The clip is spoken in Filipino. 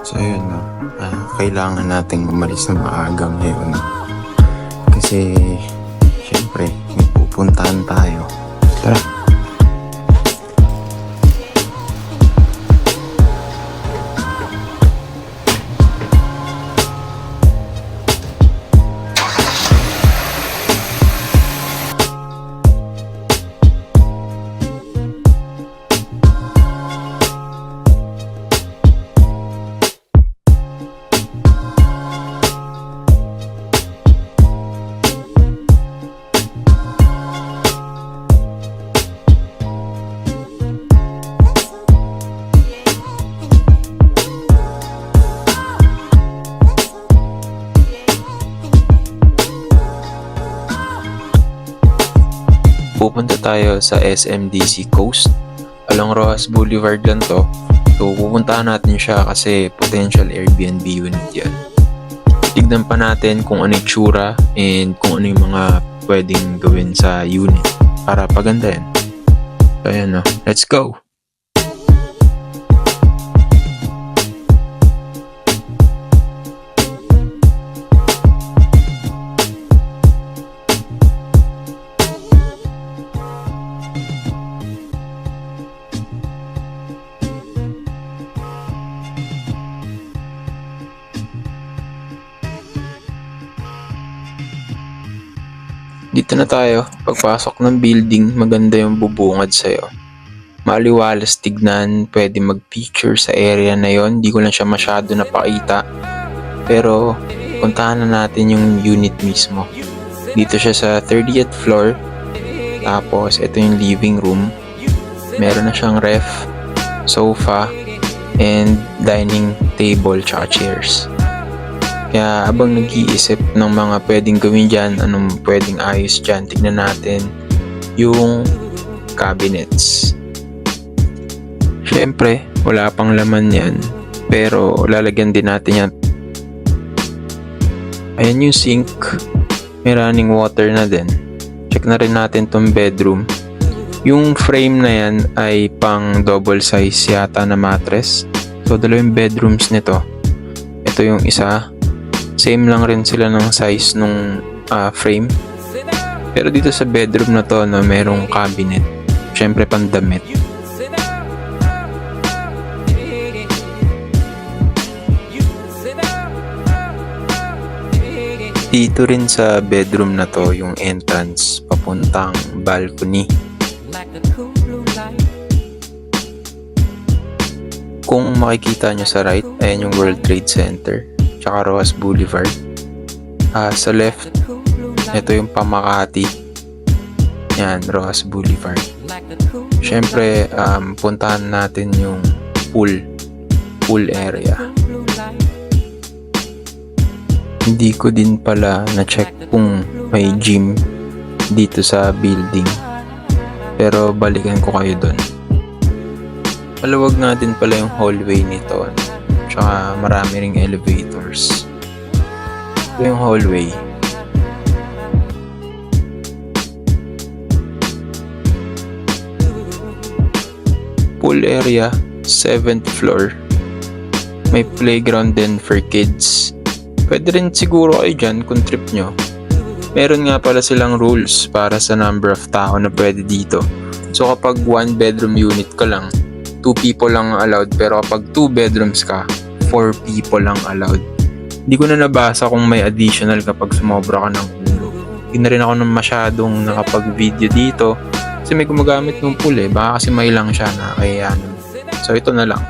So yun, no? Kailangan nating umalis na maaga ngayon. Kasi, syempre, may pupuntahan tayo. Tara. Pupunta tayo sa SMDC Coast. Along Rojas Boulevard lang to. So pupuntahan natin siya kasi potential Airbnb unit yan. Tignan pa natin kung ano yung tsura and kung ano yung mga pwedeng gawin sa unit para pagandahin. So ayan, no? Let's go! Dito na tayo. Pagpasok ng building, maganda yung bubungad sa'yo. Maliwalas tignan, pwede mag-picture sa area na yon. Di ko lang siya masyado napakita. Pero, puntahan na natin yung unit mismo. Dito siya sa 30th floor. Tapos, ito yung living room. Meron na siyang ref, sofa, and dining table tsaka chairs. Kaya abang nag-iisip ng mga pwedeng gawin dyan, anong pwedeng ayos dyan, tignan natin yung cabinets. Syempre, wala pang laman yan, pero lalagyan din natin yan. Ayan yung sink, may running water na din. Check na rin natin tong bedroom. Yung frame na yan ay pang double size yata na mattress. So, dalawang bedrooms nito. Ito yung isa. Same lang rin sila ng size nung frame. Pero dito sa bedroom na to, no, merong cabinet. Syempre pandamit. Dito rin sa bedroom na to, yung entrance papuntang balcony. Kung makikita nyo sa right, ayan yung World Trade Center. Tsaka Rojas Boulevard. Sa left, ito yung Pamakati. Yan, Rojas Boulevard. Siyempre, puntahan natin yung pool area. Hindi ko din pala na-check kung may gym dito sa building. Pero balikan ko kayo doon. Maluwag nga din pala yung hallway nito. Tsaka marami ring elevators. Ito yung hallway. Pool area, 7th floor. May playground din for kids. Pwede rin siguro kayo dyan kung trip nyo. Meron nga pala silang rules para sa number of tao na pwede dito. So kapag 1 bedroom unit ka lang, 2 people lang allowed, pero kapag 2 bedrooms ka, 4 people lang allowed. Hindi ko na nabasa kung may additional kapag sumobra ka ng ulo. Hindi na rin ako nang masyadong nakapag-video dito kasi may gumagamit ng pool baka kasi may lang siya na kaya. So ito na lang.